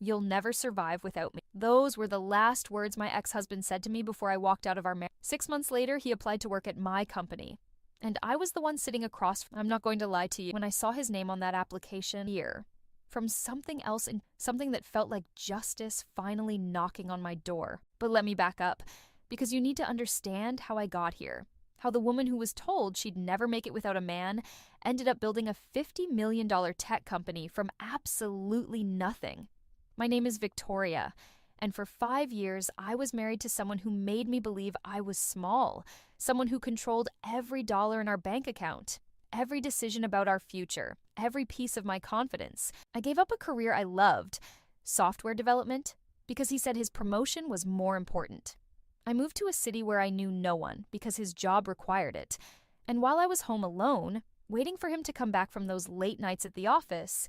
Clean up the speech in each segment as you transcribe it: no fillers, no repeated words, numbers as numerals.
"You'll never survive without me." Those were the last words my ex-husband said to me before I walked out of our marriage. 6 months later, he applied to work at my company. And I was the one sitting across. I'm not going to lie to you. When I saw his name on that application here, from something else and something that felt like justice finally knocking on my door. But let me back up, because you need to understand how I got here. How the woman who was told she'd never make it without a man ended up building a $50 million tech company from absolutely nothing. My name is Victoria, and for 5 years, I was married to someone who made me believe I was small, someone who controlled every dollar in our bank account, every decision about our future, every piece of my confidence. I gave up a career I loved, software development, because he said his promotion was more important. I moved to a city where I knew no one because his job required it. And while I was home alone, waiting for him to come back from those late nights at the office,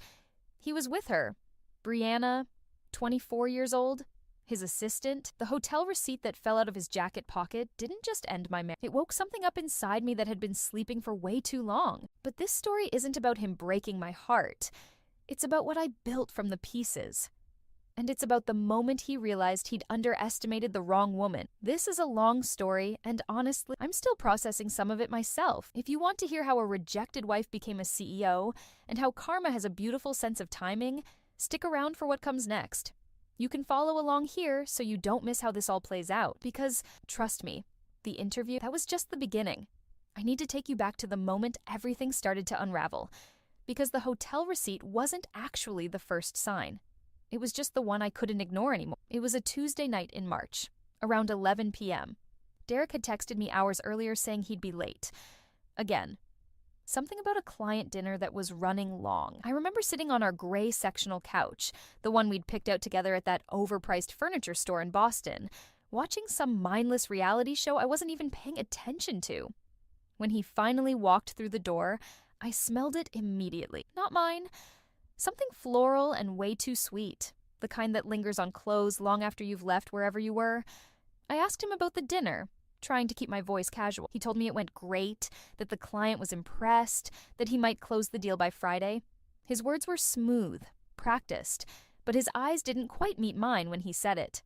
he was with her, Brianna, 24 years old, his assistant. The hotel receipt that fell out of his jacket pocket didn't just end my marriage. It woke something up inside me that had been sleeping for way too long. But this story isn't about him breaking my heart. It's about what I built from the pieces. And it's about the moment he realized he'd underestimated the wrong woman. This is a long story, and honestly, I'm still processing some of it myself. If you want to hear how a rejected wife became a CEO, and how karma has a beautiful sense of timing, stick around for what comes next. You can follow along here so you don't miss how this all plays out, because, trust me, the interview, that was just the beginning. I need to take you back to the moment everything started to unravel, because the hotel receipt wasn't actually the first sign. It was just the one I couldn't ignore anymore. It was a Tuesday night in March, around 11 p.m. Derek had texted me hours earlier saying he'd be late. Again, something about a client dinner that was running long. I remember sitting on our gray sectional couch, the one we'd picked out together at that overpriced furniture store in Boston, watching some mindless reality show I wasn't even paying attention to. When he finally walked through the door, I smelled it immediately. Not mine. Something floral and way too sweet, the kind that lingers on clothes long after you've left wherever you were. I asked him about the dinner, trying to keep my voice casual. He told me it went great, that the client was impressed, that he might close the deal by Friday. His words were smooth, practiced, but his eyes didn't quite meet mine when he said it.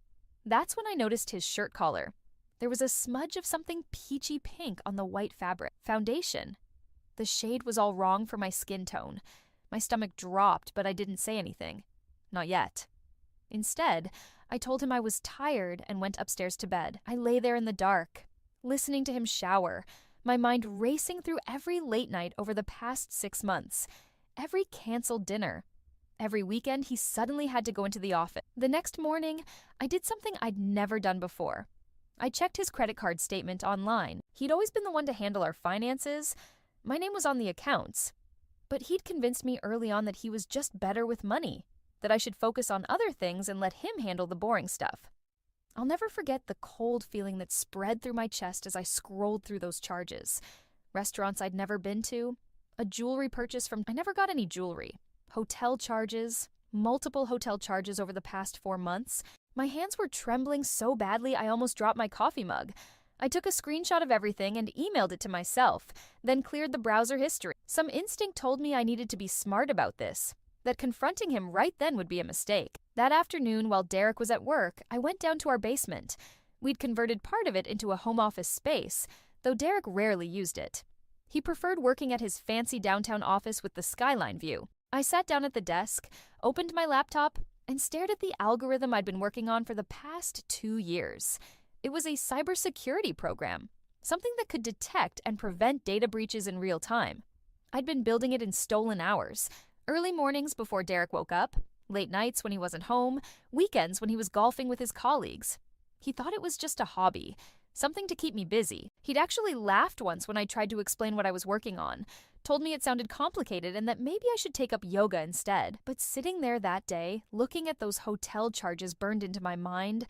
That's when I noticed his shirt collar. There was a smudge of something peachy pink on the white fabric. Foundation. The shade was all wrong for my skin tone. My stomach dropped, but I didn't say anything. Not yet. Instead, I told him I was tired and went upstairs to bed. I lay there in the dark, listening to him shower, my mind racing through every late night over the past 6 months, every canceled dinner. Every weekend, he suddenly had to go into the office. The next morning, I did something I'd never done before. I checked his credit card statement online. He'd always been the one to handle our finances. My name was on the accounts. But he'd convinced me early on that he was just better with money, that I should focus on other things and let him handle the boring stuff. I'll never forget the cold feeling that spread through my chest as I scrolled through those charges. Restaurants I'd never been to, a jewelry purchase from... I never got any jewelry. Hotel charges, multiple hotel charges over the past 4 months. My hands were trembling so badly I almost dropped my coffee mug. I took a screenshot of everything and emailed it to myself, then cleared the browser history. Some instinct told me I needed to be smart about this, that confronting him right then would be a mistake. That afternoon, while Derek was at work, I went down to our basement. We'd converted part of it into a home office space, though Derek rarely used it. He preferred working at his fancy downtown office with the skyline view. I sat down at the desk, opened my laptop, and stared at the algorithm I'd been working on for the past 2 years. It was a cybersecurity program, something that could detect and prevent data breaches in real time. I'd been building it in stolen hours, early mornings before Derek woke up, late nights when he wasn't home, weekends when he was golfing with his colleagues. He thought it was just a hobby, something to keep me busy. He'd actually laughed once when I tried to explain what I was working on, told me it sounded complicated and that maybe I should take up yoga instead. But sitting there that day, looking at those hotel charges burned into my mind,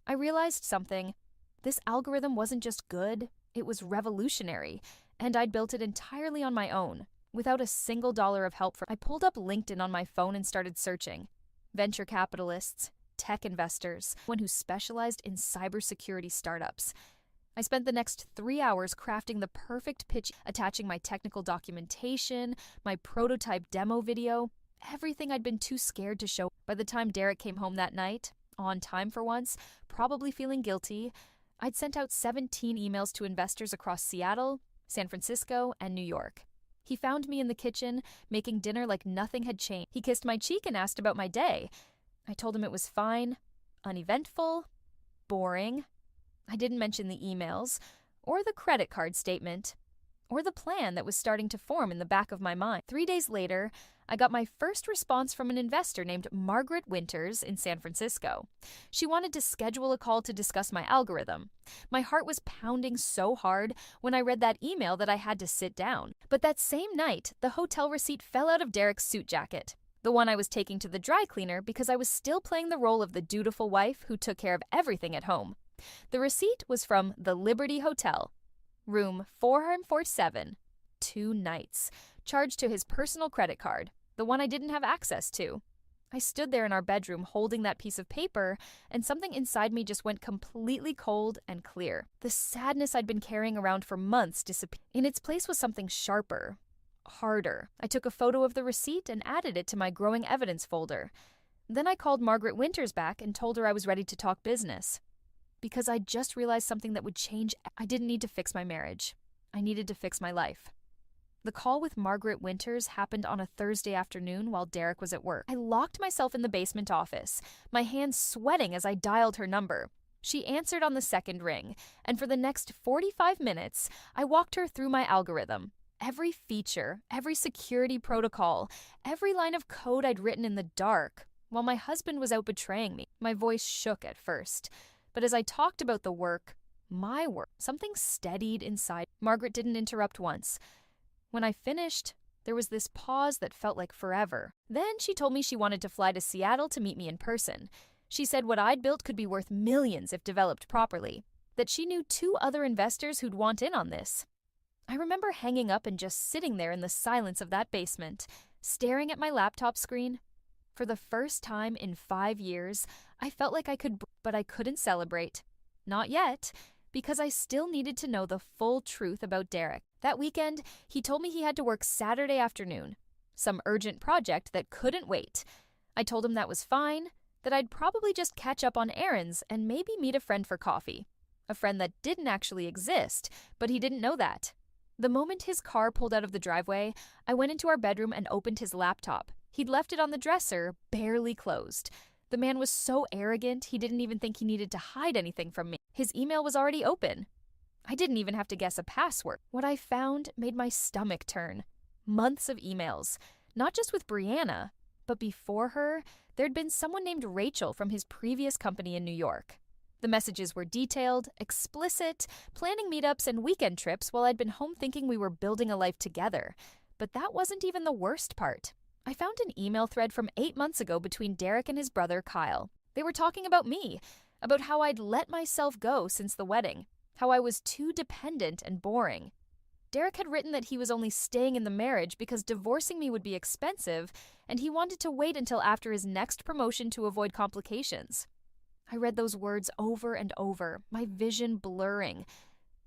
I realized something. This algorithm wasn't just good, it was revolutionary, and I'd built it entirely on my own, without a single dollar of help from... I pulled up LinkedIn on my phone and started searching. Venture capitalists, tech investors, one who specialized in cybersecurity startups. I spent the next 3 hours crafting the perfect pitch, attaching my technical documentation, my prototype demo video, everything I'd been too scared to show. By the time Derek came home that night, on time for once, probably feeling guilty, I'd sent out 17 emails to investors across Seattle, San Francisco, and New York. He found me in the kitchen, making dinner like nothing had changed. He kissed my cheek and asked about my day. I told him it was fine, uneventful, boring. I didn't mention the emails, or the credit card statement, or the plan that was starting to form in the back of my mind. 3 days later, I got my first response from an investor named Margaret Winters in San Francisco. She wanted to schedule a call to discuss my algorithm. My heart was pounding so hard when I read that email that I had to sit down. But that same night, the hotel receipt fell out of Derek's suit jacket, the one I was taking to the dry cleaner because I was still playing the role of the dutiful wife who took care of everything at home. The receipt was from the Liberty Hotel, room 447, 2 nights, charged to his personal credit card, the one I didn't have access to. I stood there in our bedroom holding that piece of paper, and something inside me just went completely cold and clear. The sadness I'd been carrying around for months disappeared. In its place was something sharper, harder. I took a photo of the receipt and added it to my growing evidence folder. Then I called Margaret Winters back and told her I was ready to talk business. Because I just realized something that would change. I didn't need to fix my marriage. I needed to fix my life. The call with Margaret Winters happened on a Thursday afternoon while Derek was at work. I locked myself in the basement office, my hands sweating as I dialed her number. She answered on the second ring, and for the next 45 minutes, I walked her through my algorithm. Every feature, every security protocol, every line of code I'd written in the dark, while my husband was out betraying me. My voice shook at first, but as I talked about the work, my work, something steadied inside. Margaret didn't interrupt once. When I finished, there was this pause that felt like forever. Then she told me she wanted to fly to Seattle to meet me in person. She said what I'd built could be worth millions if developed properly, that she knew 2 other investors who'd want in on this. I remember hanging up and just sitting there in the silence of that basement, staring at my laptop screen. For the first time in 5 years, I felt like I could, but I couldn't celebrate. Not yet, because I still needed to know the full truth about Derek. That weekend, he told me he had to work Saturday afternoon, some urgent project that couldn't wait. I told him that was fine, that I'd probably just catch up on errands and maybe meet a friend for coffee. A friend that didn't actually exist, but he didn't know that. The moment his car pulled out of the driveway, I went into our bedroom and opened his laptop. He'd left it on the dresser, barely closed. The man was so arrogant, he didn't even think he needed to hide anything from me. His email was already open. I didn't even have to guess a password. What I found made my stomach turn. Months of emails, not just with Brianna, but before her, there'd been someone named Rachel from his previous company in New York. The messages were detailed, explicit, planning meetups and weekend trips while I'd been home thinking we were building a life together. But that wasn't even the worst part. I found an email thread from 8 months ago between Derek and his brother, Kyle. They were talking about me, about how I'd let myself go since the wedding, how I was too dependent and boring. Derek had written that he was only staying in the marriage because divorcing me would be expensive, and he wanted to wait until after his next promotion to avoid complications. I read those words over and over, my vision blurring.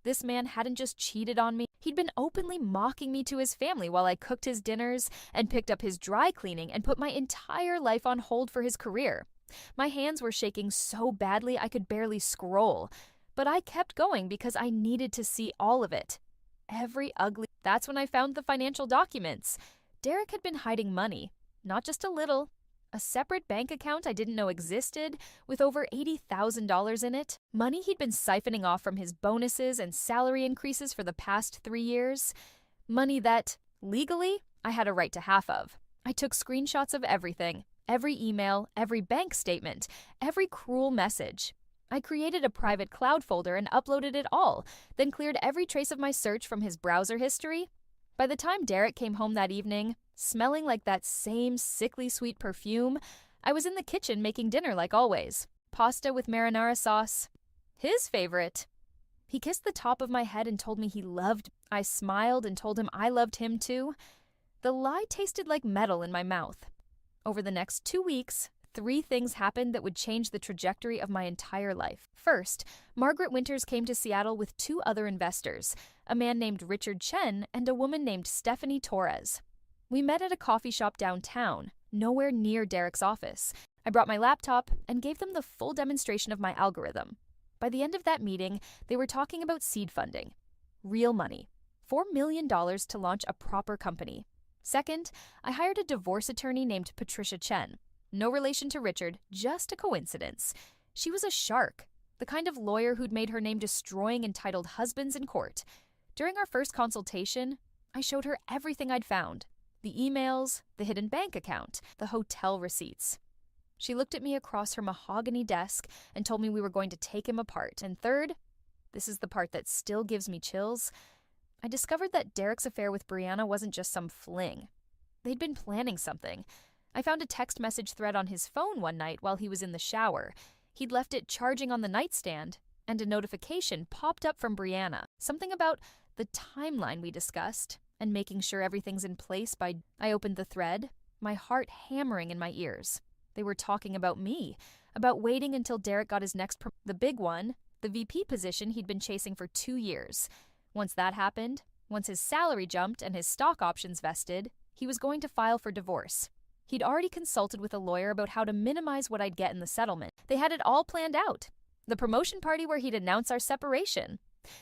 This man hadn't just cheated on me, he'd been openly mocking me to his family while I cooked his dinners and picked up his dry cleaning and put my entire life on hold for his career. My hands were shaking so badly I could barely scroll, but I kept going because I needed to see all of it. Every ugly. That's when I found the financial documents. Derek had been hiding money, not just a little. A separate bank account I didn't know existed, with over $80,000 in it. Money he'd been siphoning off from his bonuses and salary increases for the past 3 years. Money that, legally, I had a right to half of. I took screenshots of everything. Every email, every bank statement, every cruel message. I created a private cloud folder and uploaded it all, then cleared every trace of my search from his browser history. By the time Derek came home that evening, smelling like that same sickly sweet perfume, I was in the kitchen making dinner like always. Pasta with marinara sauce. His favorite. He kissed the top of my head and told me he loved me. I smiled and told him I loved him too. The lie tasted like metal in my mouth. Over the next 2 weeks, 3 things happened that would change the trajectory of my entire life. First, Margaret Winters came to Seattle with 2 other investors, a man named Richard Chen and a woman named Stephanie Torres. We met at a coffee shop downtown, nowhere near Derek's office. I brought my laptop and gave them the full demonstration of my algorithm. By the end of that meeting, they were talking about seed funding. Real money. $4 million to launch a proper company. Second, I hired a divorce attorney named Patricia Chen. No relation to Richard, just a coincidence. She was a shark, the kind of lawyer who'd made her name destroying entitled husbands in court. During our first consultation, I showed her everything I'd found. The emails, the hidden bank account, the hotel receipts. She looked at me across her mahogany desk and told me we were going to take him apart. And third, this is the part that still gives me chills, I discovered that Derek's affair with Brianna wasn't just some fling. They'd been planning something. I found a text message thread on his phone one night while he was in the shower. He'd left it charging on the nightstand, and a notification popped up from Brianna. Something about the timeline we discussed, and making sure everything's in place by... I opened the thread, my heart hammering in my ears. They were talking about me, about waiting until Derek got his next the big one, the VP position he'd been chasing for 2 years. Once that happened, once his salary jumped and his stock options vested, he was going to file for divorce. He'd already consulted with a lawyer about how to minimize what I'd get in the settlement. They had it all planned out. The promotion party where he'd announce our separation.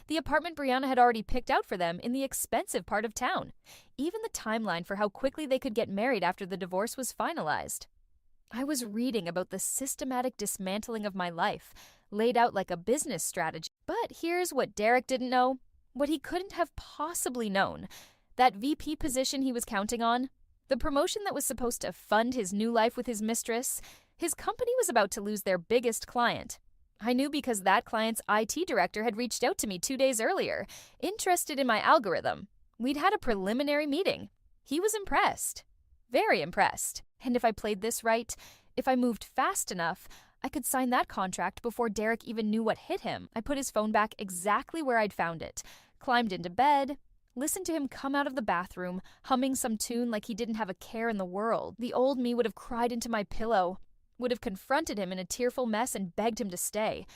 The apartment Brianna had already picked out for them in the expensive part of town. Even the timeline for how quickly they could get married after the divorce was finalized. I was reading about the systematic dismantling of my life, laid out like a business strategy. But here's what Derek didn't know. What he couldn't have possibly known. That VP position he was counting on, the promotion that was supposed to fund his new life with his mistress, his company was about to lose their biggest client. I knew because that client's IT director had reached out to me 2 days earlier, interested in my algorithm. We'd had a preliminary meeting. He was impressed. Very impressed. And if I played this right, if I moved fast enough, I could sign that contract before Derek even knew what hit him. I put his phone back exactly where I'd found it, climbed into bed, listened to him come out of the bathroom, humming some tune like he didn't have a care in the world. The old me would have cried into my pillow, would have confronted him in a tearful mess and begged him to stay.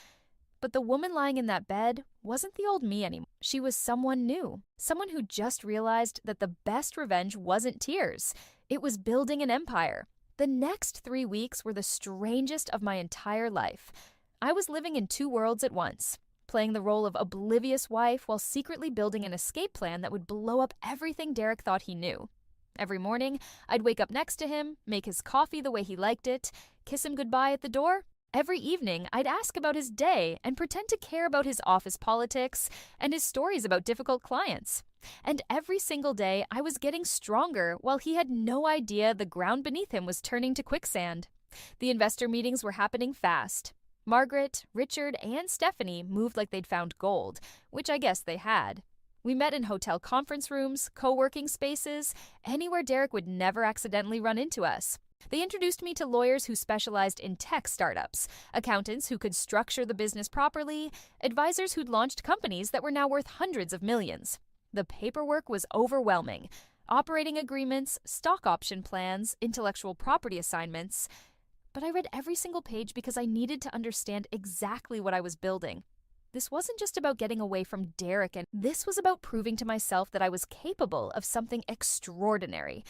But the woman lying in that bed wasn't the old me anymore. She was someone new, someone who just realized that the best revenge wasn't tears. It was building an empire. The next 3 weeks were the strangest of my entire life. I was living in 2 worlds at once, playing the role of oblivious wife while secretly building an escape plan that would blow up everything Derek thought he knew. Every morning, I'd wake up next to him, make his coffee the way he liked it, kiss him goodbye at the door. Every evening, I'd ask about his day and pretend to care about his office politics and his stories about difficult clients. And every single day, I was getting stronger while he had no idea the ground beneath him was turning to quicksand. The investor meetings were happening fast. Margaret, Richard, and Stephanie moved like they'd found gold, which I guess they had. We met in hotel conference rooms, co-working spaces, anywhere Derek would never accidentally run into us. They introduced me to lawyers who specialized in tech startups, accountants who could structure the business properly, advisors who'd launched companies that were now worth hundreds of millions. The paperwork was overwhelming. Operating agreements, stock option plans, intellectual property assignments. But I read every single page because I needed to understand exactly what I was building. This wasn't just about getting away from Derek, and this was about proving to myself that I was capable of something extraordinary.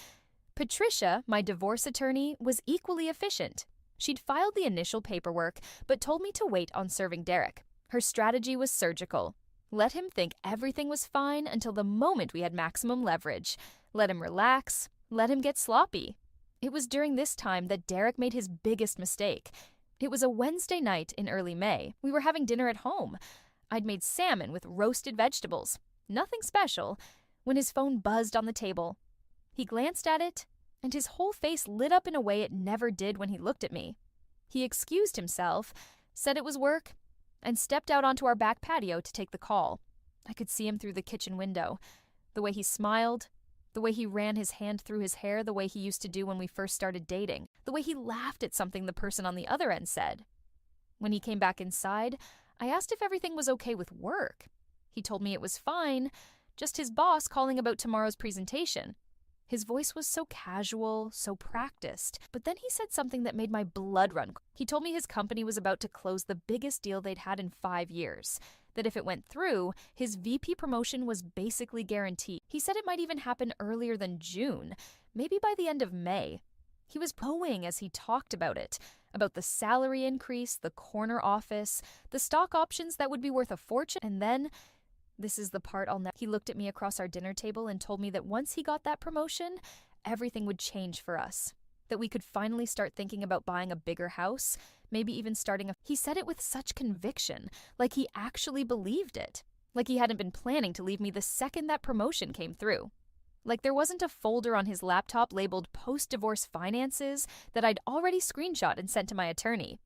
Patricia, my divorce attorney, was equally efficient. She'd filed the initial paperwork, but told me to wait on serving Derek. Her strategy was surgical. Let him think everything was fine until the moment we had maximum leverage. Let him relax. Let him get sloppy. It was during this time that Derek made his biggest mistake. It was a Wednesday night in early May. We were having dinner at home. I'd made salmon with roasted vegetables. Nothing special. When his phone buzzed on the table, he glanced at it, and his whole face lit up in a way it never did when he looked at me. He excused himself, said it was work, and stepped out onto our back patio to take the call. I could see him through the kitchen window. The way he smiled, the way he ran his hand through his hair the way he used to do when we first started dating, the way he laughed at something the person on the other end said. When he came back inside, I asked if everything was okay with work. He told me it was fine, just his boss calling about tomorrow's presentation. His voice was so casual, so practiced, but then he said something that made my blood run. He told me his company was about to close the biggest deal they'd had in 5 years, that if it went through, his VP promotion was basically guaranteed. He said it might even happen earlier than June, maybe by the end of May. He was glowing as he talked about it, about the salary increase, the corner office, the stock options that would be worth a fortune, and then, this is the part I'll never, he looked at me across our dinner table and told me that once he got that promotion, everything would change for us. That we could finally start thinking about buying a bigger house, maybe even starting a... He said it with such conviction, like he actually believed it. Like he hadn't been planning to leave me the second that promotion came through. Like there wasn't a folder on his laptop labeled post-divorce finances that I'd already screenshot and sent to my attorney.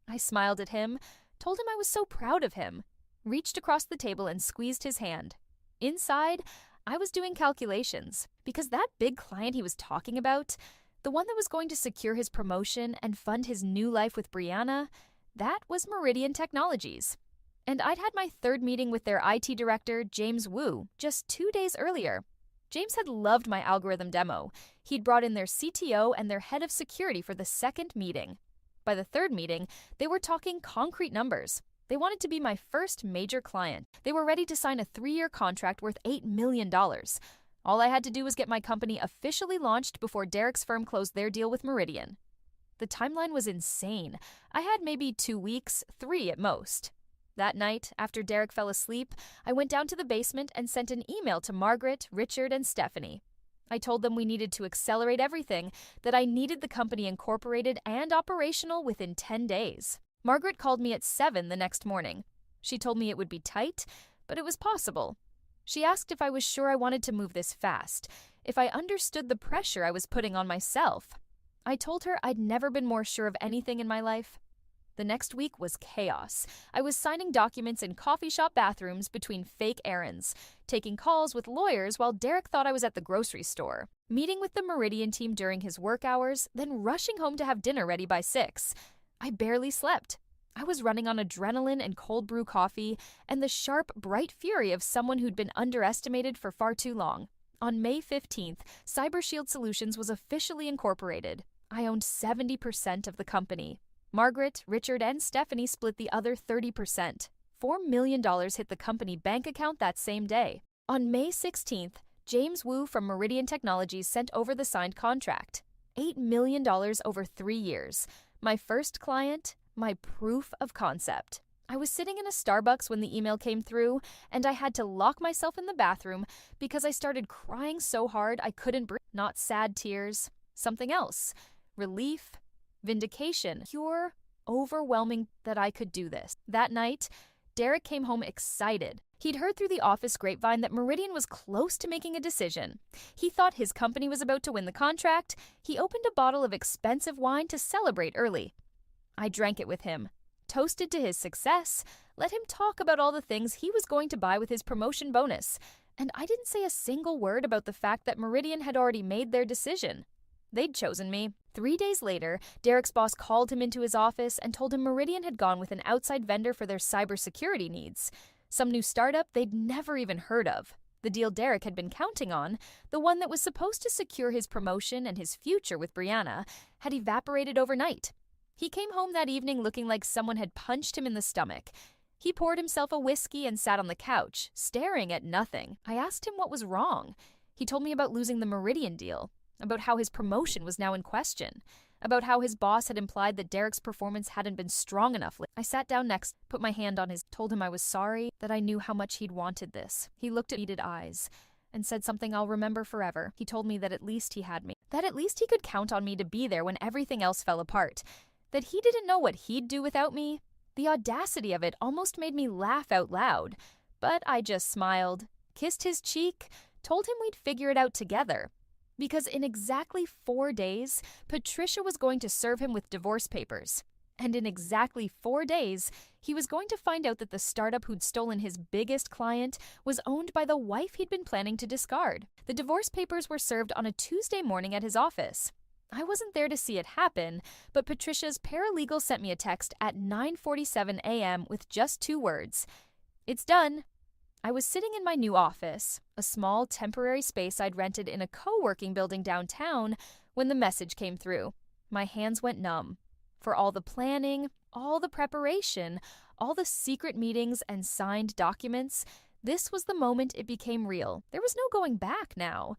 I smiled at him, told him I was so proud of him, reached across the table and squeezed his hand. Inside, I was doing calculations, because that big client he was talking about, the one that was going to secure his promotion and fund his new life with Brianna, that was Meridian Technologies. And I'd had my third meeting with their IT director, James Wu, just 2 days earlier. James had loved my algorithm demo. He'd brought in their CTO and their head of security for the second meeting. By the third meeting, they were talking concrete numbers. They wanted to be my first major client. They were ready to sign a 3-year contract worth $8 million. All I had to do was get my company officially launched before Derek's firm closed their deal with Meridian. The timeline was insane. I had maybe 2 weeks, 3 at most. That night, after Derek fell asleep, I went down to the basement and sent an email to Margaret, Richard, and Stephanie. I told them we needed to accelerate everything, that I needed the company incorporated and operational within 10 days. Margaret called me at 7 the next morning. She told me it would be tight, but it was possible. She asked if I was sure I wanted to move this fast, if I understood the pressure I was putting on myself. I told her I'd never been more sure of anything in my life. The next week was chaos. I was signing documents in coffee shop bathrooms between fake errands, taking calls with lawyers while Derek thought I was at the grocery store, meeting with the Meridian team during his work hours, then rushing home to have dinner ready by 6. I barely slept. I was running on adrenaline and cold brew coffee and the sharp, bright fury of someone who'd been underestimated for far too long. On May 15th, CyberShield Solutions was officially incorporated. I owned 70% of the company. Margaret, Richard, and Stephanie split the other 30%. $4 million hit the company bank account that same day. On May 16th, James Wu from Meridian Technologies sent over the signed contract. $8 million over 3 years. My first client, my proof of concept. I was sitting in a Starbucks when the email came through, and I had to lock myself in the bathroom because I started crying so hard I couldn't breathe. Not sad tears, something else. Relief, vindication, pure, overwhelming that I could do this. That night, Derek came home excited. He'd heard through the office grapevine that Meridian was close to making a decision. He thought his company was about to win the contract. He opened a bottle of expensive wine to celebrate early. I drank it with him, toasted to his success, let him talk about all the things he was going to buy with his promotion bonus, and I didn't say a single word about the fact that Meridian had already made their decision. They'd chosen me. 3 days later, Derek's boss called him into his office and told him Meridian had gone with an outside vendor for their cybersecurity needs. Some new startup they'd never even heard of. The deal Derek had been counting on, the one that was supposed to secure his promotion and his future with Brianna, had evaporated overnight. He came home that evening looking like someone had punched him in the stomach. He poured himself a whiskey and sat on the couch, staring at nothing. I asked him what was wrong. He told me about losing the Meridian deal, about how his promotion was now in question, about how his boss had implied that Derek's performance hadn't been strong enough. I sat down next, put my hand on his, told him I was sorry, that I knew how much he'd wanted this. He looked at beaded eyes and said something I'll remember forever. He told me that at least he had me, that at least he could count on me to be there when everything else fell apart, that he didn't know what he'd do without me. The audacity of it almost made me laugh out loud, but I just smiled, kissed his cheek, told him we'd figure it out together. Because in exactly 4 days, Patricia was going to serve him with divorce papers. And in exactly 4 days, he was going to find out that the startup who'd stolen his biggest client was owned by the wife he'd been planning to discard. The divorce papers were served on a Tuesday morning at his office. I wasn't there to see it happen, but Patricia's paralegal sent me a text at 9:47 a.m. with just 2 words. It's done. I was sitting in my new office, a small temporary space I'd rented in a co-working building downtown, when the message came through. My hands went numb. For all the planning, all the preparation, all the secret meetings and signed documents, this was the moment it became real. There was no going back now.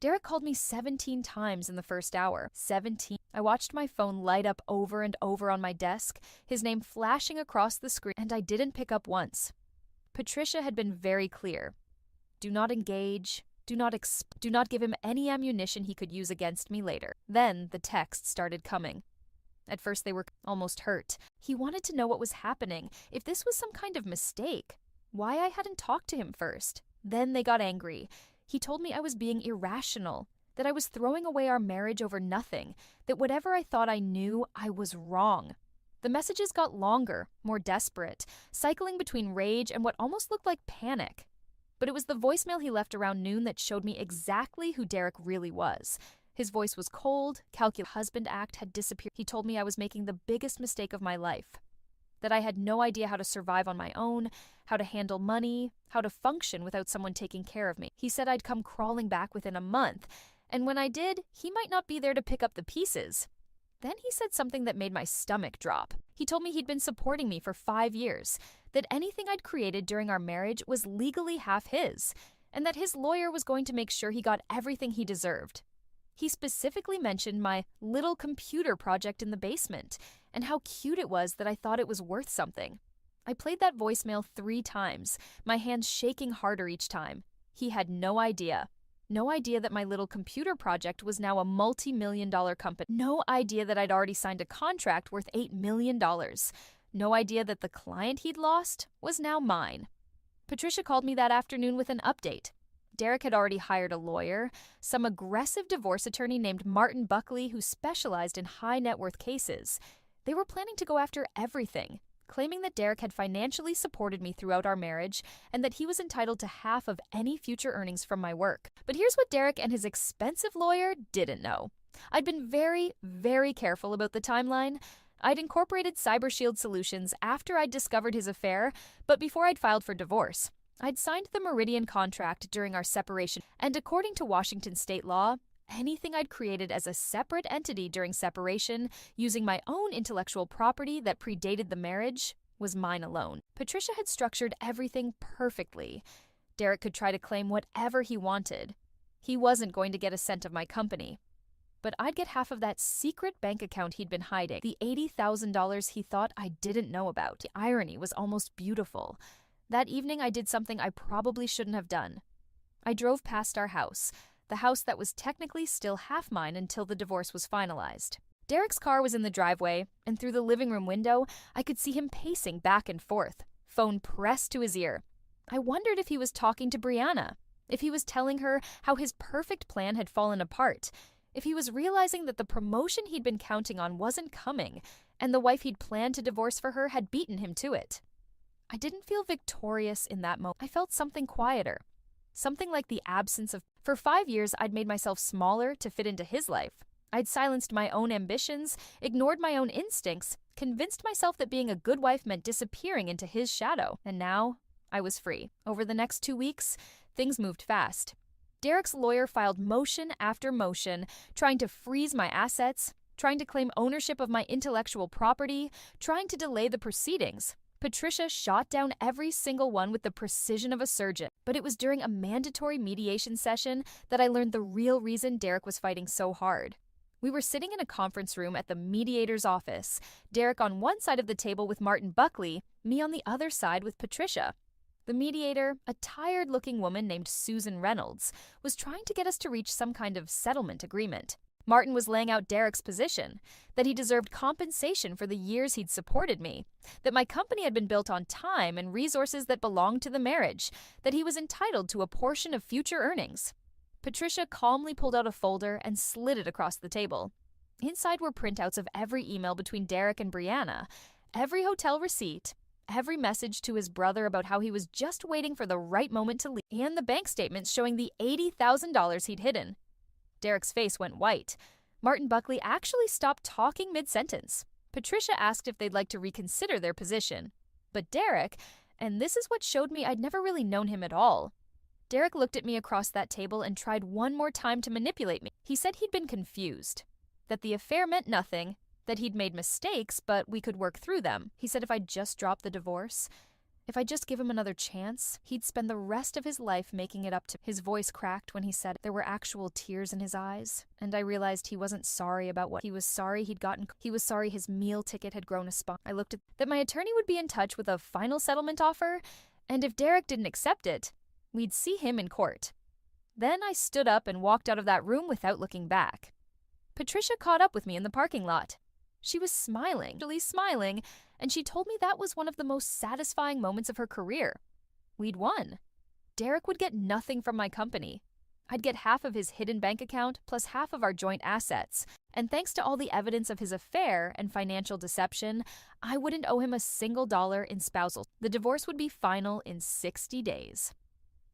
Derek called me 17 times in the first hour. 17. I watched my phone light up over and over on my desk, his name flashing across the screen, and I didn't pick up once. Patricia had been very clear. Do not engage. Do not give him any ammunition he could use against me later. Then the texts started coming. At first they were almost hurt. He wanted to know what was happening, if this was some kind of mistake, why I hadn't talked to him first. Then they got angry. He told me I was being irrational, that I was throwing away our marriage over nothing, that whatever I thought I knew, I was wrong. The messages got longer, more desperate, cycling between rage and what almost looked like panic. But it was the voicemail he left around noon that showed me exactly who Derek really was. His voice was cold, calculated. Husband act had disappeared. He told me I was making the biggest mistake of my life, that I had no idea how to survive on my own, how to handle money, how to function without someone taking care of me. He said I'd come crawling back within a month, and when I did, he might not be there to pick up the pieces. Then he said something that made my stomach drop. He told me he'd been supporting me for 5 years, that anything I'd created during our marriage was legally half his, and that his lawyer was going to make sure he got everything he deserved. He specifically mentioned my little computer project in the basement, and how cute it was that I thought it was worth something. I played that voicemail 3 times, my hands shaking harder each time. He had no idea. No idea that my little computer project was now a multi-million-dollar company. No idea that I'd already signed a contract worth $8 million. No idea that the client he'd lost was now mine. Patricia called me that afternoon with an update. Derek had already hired a lawyer, some aggressive divorce attorney named Martin Buckley who specialized in high net worth cases. They were planning to go after everything, claiming that Derek had financially supported me throughout our marriage and that he was entitled to half of any future earnings from my work. But here's what Derek and his expensive lawyer didn't know. I'd been very, very careful about the timeline. I'd incorporated CyberShield solutions after I'd discovered his affair, but before I'd filed for divorce. I'd signed the Meridian contract during our separation, and according to Washington state law, anything I'd created as a separate entity during separation, using my own intellectual property that predated the marriage, was mine alone. Patricia had structured everything perfectly. Derek could try to claim whatever he wanted. He wasn't going to get a cent of my company. But I'd get half of that secret bank account he'd been hiding, the $80,000 he thought I didn't know about. The irony was almost beautiful. That evening, I did something I probably shouldn't have done. I drove past our house, the house that was technically still half mine until the divorce was finalized. Derek's car was in the driveway, and through the living room window, I could see him pacing back and forth, phone pressed to his ear. I wondered if he was talking to Brianna, if he was telling her how his perfect plan had fallen apart, if he was realizing that the promotion he'd been counting on wasn't coming, and the wife he'd planned to divorce for her had beaten him to it. I didn't feel victorious in that moment. I felt something quieter, something like the absence of... For 5 years, I'd made myself smaller to fit into his life. I'd silenced my own ambitions, ignored my own instincts, convinced myself that being a good wife meant disappearing into his shadow. And now, I was free. Over the next 2 weeks, things moved fast. Derek's lawyer filed motion after motion, trying to freeze my assets, trying to claim ownership of my intellectual property, trying to delay the proceedings. Patricia shot down every single one with the precision of a surgeon. But it was during a mandatory mediation session that I learned the real reason Derek was fighting so hard. We were sitting in a conference room at the mediator's office, Derek on one side of the table with Martin Buckley, me on the other side with Patricia. The mediator, a tired-looking woman named Susan Reynolds, was trying to get us to reach some kind of settlement agreement. Martin was laying out Derek's position, that he deserved compensation for the years he'd supported me, that my company had been built on time and resources that belonged to the marriage, that he was entitled to a portion of future earnings. Patricia calmly pulled out a folder and slid it across the table. Inside were printouts of every email between Derek and Brianna, every hotel receipt, every message to his brother about how he was just waiting for the right moment to leave, and the bank statements showing the $80,000 he'd hidden. Derek's face went white. Martin Buckley actually stopped talking mid-sentence. Patricia asked if they'd like to reconsider their position. But Derek, and this is what showed me I'd never really known him at all, Derek looked at me across that table and tried one more time to manipulate me. He said he'd been confused, that the affair meant nothing, that he'd made mistakes, but we could work through them. He said if I'd just dropped the divorce, If I just give him another chance, he'd spend the rest of his life making it up to. His voice cracked when he said there were actual tears in his eyes, and I realized he wasn't sorry about what he was sorry he'd gotten. He was sorry his meal ticket had grown a spot. I looked at that my attorney would be in touch with a final settlement offer, and if Derek didn't accept it, we'd see him in court. Then I stood up and walked out of that room without looking back. Patricia caught up with me in the parking lot. She was smiling, and she told me that was one of the most satisfying moments of her career. We'd won. Derek would get nothing from my company. I'd get half of his hidden bank account plus half of our joint assets, and thanks to all the evidence of his affair and financial deception, I wouldn't owe him a single dollar in spousal. The divorce would be final in 60 days.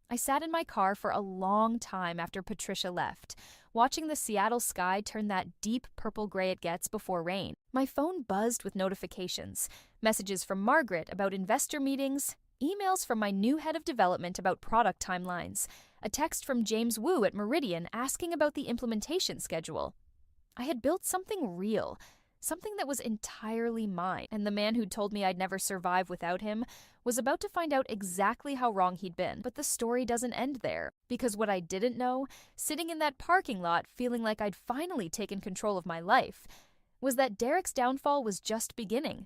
I sat in my car for a long time after Patricia left, watching the Seattle sky turn that deep purple-gray it gets before rain. My phone buzzed with notifications, messages from Margaret about investor meetings, emails from my new head of development about product timelines, a text from James Wu at Meridian asking about the implementation schedule. I had built something real, something that was entirely mine, and the man who'd told me I'd never survive without him was about to find out exactly how wrong he'd been. But the story doesn't end there, because what I didn't know, sitting in that parking lot feeling like I'd finally taken control of my life, was that Derek's downfall was just beginning,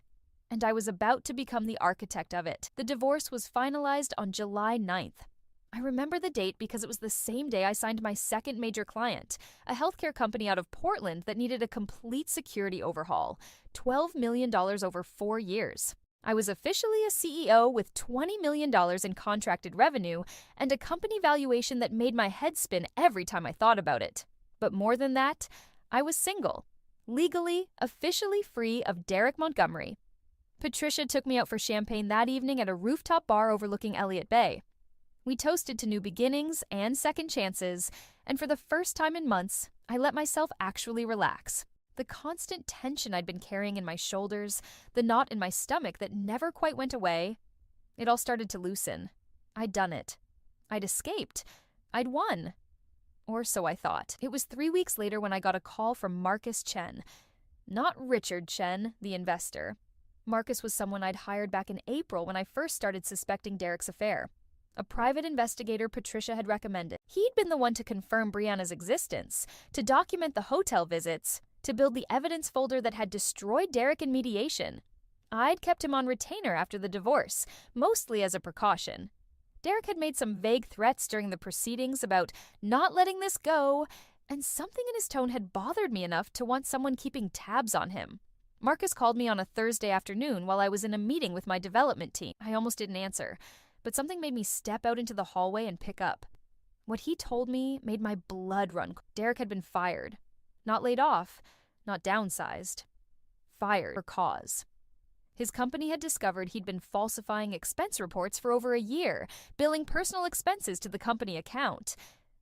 and I was about to become the architect of it. The divorce was finalized on July 9th. I remember the date because it was the same day I signed my second major client, a healthcare company out of Portland that needed a complete security overhaul, $12 million over 4 years. I was officially a CEO with $20 million in contracted revenue and a company valuation that made my head spin every time I thought about it. But more than that, I was single, legally, officially free of Derek Montgomery. Patricia took me out for champagne that evening at a rooftop bar overlooking Elliott Bay. We toasted to new beginnings and second chances, and for the first time in months, I let myself actually relax. The constant tension I'd been carrying in my shoulders, the knot in my stomach that never quite went away, it all started to loosen. I'd done it. I'd escaped. I'd won. Or so I thought. It was 3 weeks later when I got a call from Marcus Chen. Not Richard Chen, the investor. Marcus was someone I'd hired back in April when I first started suspecting Derek's affair. A private investigator Patricia had recommended. He'd been the one to confirm Brianna's existence, to document the hotel visits, to build the evidence folder that had destroyed Derek in mediation. I'd kept him on retainer after the divorce, mostly as a precaution. Derek had made some vague threats during the proceedings about not letting this go, and something in his tone had bothered me enough to want someone keeping tabs on him. Marcus called me on a Thursday afternoon while I was in a meeting with my development team. I almost didn't answer, but something made me step out into the hallway and pick up. What he told me made my blood run. Derek had been fired. Not laid off, not downsized. Fired for cause. His company had discovered he'd been falsifying expense reports for over a year, billing personal expenses to the company account.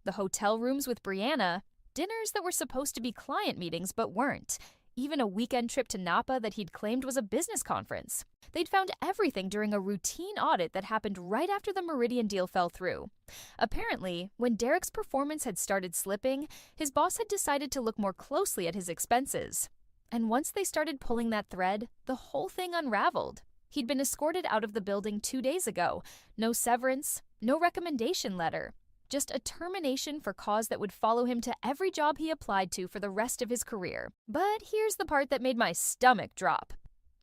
The hotel rooms with Brianna, dinners that were supposed to be client meetings but weren't. Even a weekend trip to Napa that he'd claimed was a business conference. They'd found everything during a routine audit that happened right after the Meridian deal fell through. Apparently, when Derek's performance had started slipping, his boss had decided to look more closely at his expenses. And once they started pulling that thread, the whole thing unraveled. He'd been escorted out of the building 2 days ago. No severance, no recommendation letter. Just a termination for cause that would follow him to every job he applied to for the rest of his career. But here's the part that made my stomach drop.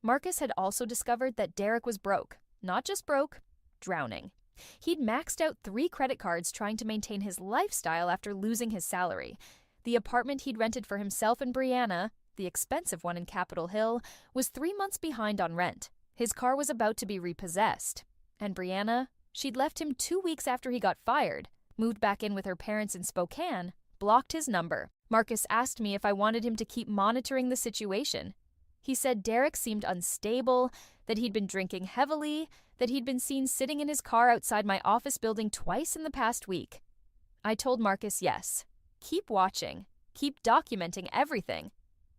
Marcus had also discovered that Derek was broke. Not just broke, drowning. He'd maxed out 3 credit cards trying to maintain his lifestyle after losing his salary. The apartment he'd rented for himself and Brianna, the expensive one in Capitol Hill, was 3 months behind on rent. His car was about to be repossessed. And Brianna, she'd left him 2 weeks after he got fired, moved back in with her parents in Spokane, blocked his number. Marcus asked me if I wanted him to keep monitoring the situation. He said Derek seemed unstable, that he'd been drinking heavily, that he'd been seen sitting in his car outside my office building twice in the past week. I told Marcus yes. Keep watching. Keep documenting everything.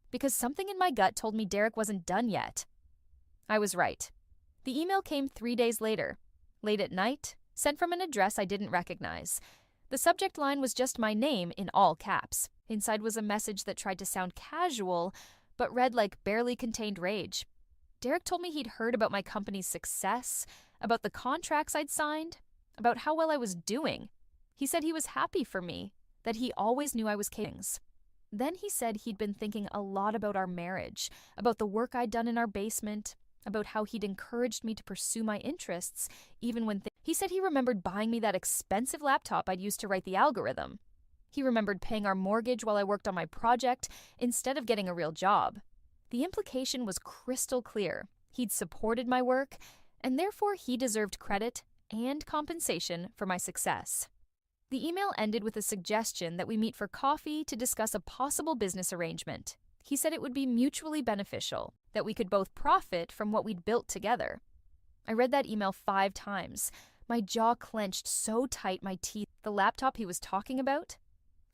Because something in my gut told me Derek wasn't done yet. I was right. The email came 3 days later, late at night, sent from an address I didn't recognize. The subject line was just my name in all caps. Inside was a message that tried to sound casual, but read like barely contained rage. Derek told me he'd heard about my company's success, about the contracts I'd signed, about how well I was doing. He said he was happy for me, that he always knew I was capable. Then he said he'd been thinking a lot about our marriage, about the work I'd done in our basement, about how he'd encouraged me to pursue my interests, even when he said he remembered buying me that expensive laptop I'd used to write the algorithm. He remembered paying our mortgage while I worked on my project instead of getting a real job. The implication was crystal clear. He'd supported my work, and therefore he deserved credit and compensation for my success. The email ended with a suggestion that we meet for coffee to discuss a possible business arrangement. He said it would be mutually beneficial, that we could both profit from what we'd built together. I read that email 5 times. My jaw clenched so tight my teeth. The laptop he was talking about?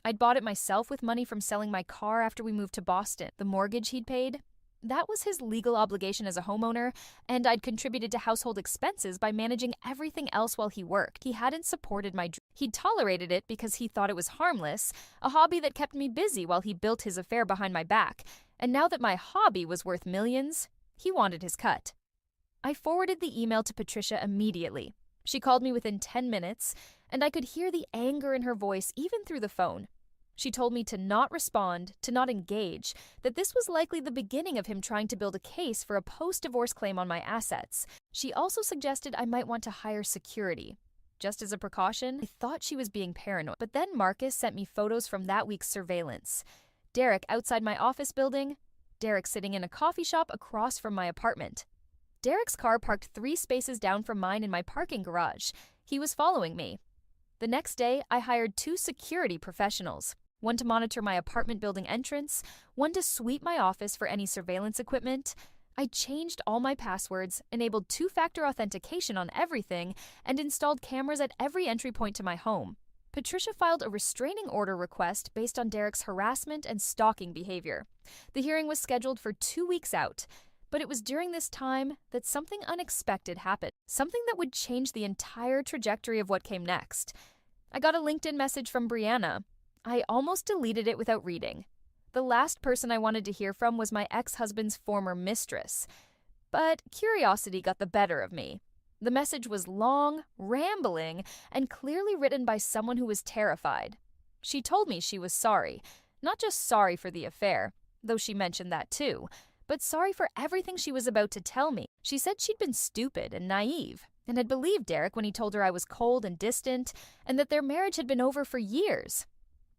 I'd bought it myself with money from selling my car after we moved to Boston. The mortgage he'd paid? That was his legal obligation as a homeowner, and I'd contributed to household expenses by managing everything else while he worked. He hadn't supported my dream. He'd tolerated it because he thought it was harmless, a hobby that kept me busy while he built his affair behind my back. And now that my hobby was worth millions, he wanted his cut. I forwarded the email to Patricia immediately. She called me within 10 minutes, and I could hear the anger in her voice even through the phone. She told me to not respond, to not engage, that this was likely the beginning of him trying to build a case for a post-divorce claim on my assets. She also suggested I might want to hire security. Just as a precaution, I thought she was being paranoid. But then Marcus sent me photos from that week's surveillance. Derek outside my office building, Derek sitting in a coffee shop across from my apartment. Derek's car parked 3 spaces down from mine in my parking garage. He was following me. The next day, I hired 2 security professionals. One to monitor my apartment building entrance, one to sweep my office for any surveillance equipment. I changed all my passwords, enabled 2-factor authentication on everything, and installed cameras at every entry point to my home. Patricia filed a restraining order request based on Derek's harassment and stalking behavior. The hearing was scheduled for 2 weeks out, but it was during this time that something unexpected happened, something that would change the entire trajectory of what came next. I got a LinkedIn message from Brianna. I almost deleted it without reading. The last person I wanted to hear from was my ex-husband's former mistress. But curiosity got the better of me. The message was long, rambling, and clearly written by someone who was terrified. She told me she was sorry, not just sorry for the affair, though she mentioned that too, but sorry for everything she was about to tell me. She said she'd been stupid and naive, and had believed Derek when he told her I was cold and distant, and that their marriage had been over for years.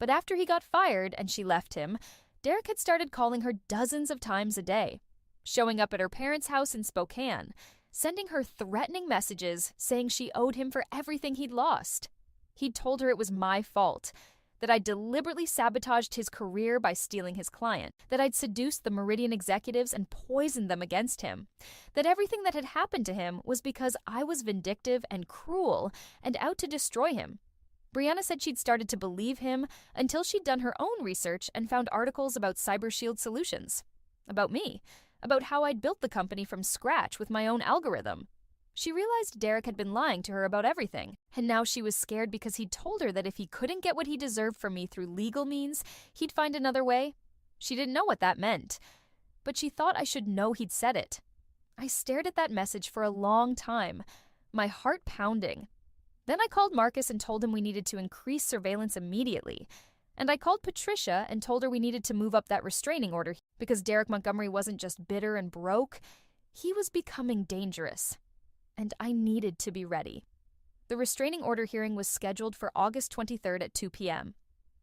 But after he got fired and she left him, Derek had started calling her dozens of times a day, showing up at her parents' house in Spokane, sending her threatening messages saying she owed him for everything he'd lost. He'd told her it was my fault, that I'd deliberately sabotaged his career by stealing his client, that I'd seduced the Meridian executives and poisoned them against him, that everything that had happened to him was because I was vindictive and cruel and out to destroy him. Brianna said she'd started to believe him until she'd done her own research and found articles about CyberShield Solutions, about me, about how I'd built the company from scratch with my own algorithm. She realized Derek had been lying to her about everything, and now she was scared because he'd told her that if he couldn't get what he deserved from me through legal means, he'd find another way. She didn't know what that meant, but she thought I should know he'd said it. I stared at that message for a long time, my heart pounding. Then I called Marcus and told him we needed to increase surveillance immediately. And I called Patricia and told her we needed to move up that restraining order because Derek Montgomery wasn't just bitter and broke, he was becoming dangerous. And I needed to be ready. The restraining order hearing was scheduled for August 23rd at 2 p.m.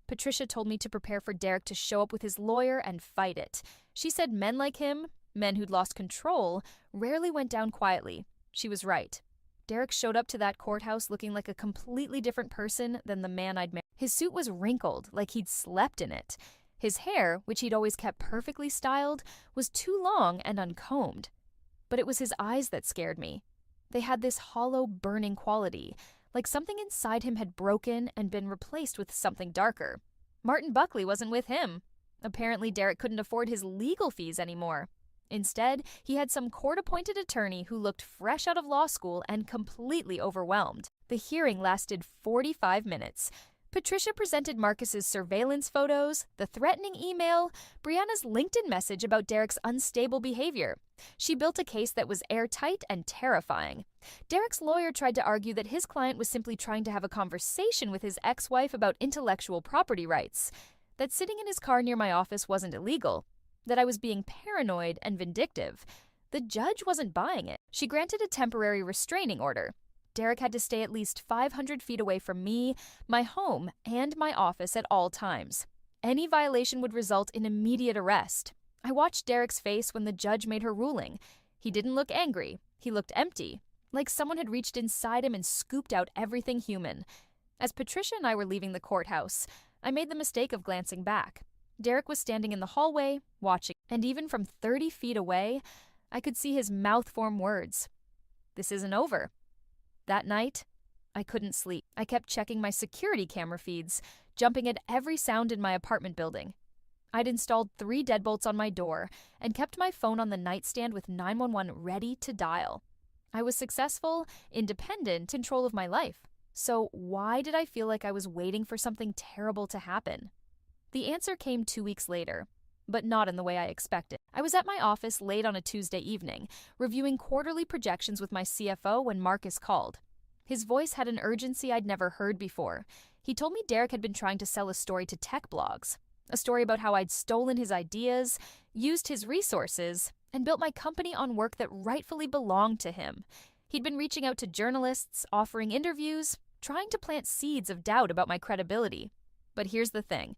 Patricia told me to prepare for Derek to show up with his lawyer and fight it. She said men like him, men who'd lost control, rarely went down quietly. She was right. Derek showed up to that courthouse looking like a completely different person than the man I'd married. His suit was wrinkled, like he'd slept in it. His hair, which he'd always kept perfectly styled, was too long and uncombed. But it was his eyes that scared me. They had this hollow, burning quality, like something inside him had broken and been replaced with something darker. Martin Buckley wasn't with him. Apparently, Derek couldn't afford his legal fees anymore. Instead, he had some court-appointed attorney who looked fresh out of law school and completely overwhelmed. The hearing lasted 45 minutes. Patricia presented Marcus's surveillance photos, the threatening email, Brianna's LinkedIn message about Derek's unstable behavior. She built a case that was airtight and terrifying. Derek's lawyer tried to argue that his client was simply trying to have a conversation with his ex-wife about intellectual property rights, that sitting in his car near my office wasn't illegal, that I was being paranoid and vindictive. The judge wasn't buying it. She granted a temporary restraining order. Derek had to stay at least 500 feet away from me, my home, and my office at all times. Any violation would result in immediate arrest. I watched Derek's face when the judge made her ruling. He didn't look angry. He looked empty, like someone had reached inside him and scooped out everything human. As Patricia and I were leaving the courthouse, I made the mistake of glancing back. Derek was standing in the hallway, watching, and even from 30 feet away, I could see his mouth form words. "This isn't over." That night, I couldn't sleep. I kept checking my security camera feeds, jumping at every sound in my apartment building. I'd installed 3 deadbolts on my door and kept my phone on the nightstand with 911 ready to dial. I was successful, independent, in control of my life. So why did I feel like I was waiting for something terrible to happen? The answer came 2 weeks later, but not in the way I expected. I was at my office late on a Tuesday evening, reviewing quarterly projections with my CFO when Marcus called. His voice had an urgency I'd never heard before. He told me Derek had been trying to sell a story to tech blogs, a story about how I'd stolen his ideas, used his resources, and built my company on work that rightfully belonged to him. He'd been reaching out to journalists, offering interviews, trying to plant seeds of doubt about my credibility. But here's the thing.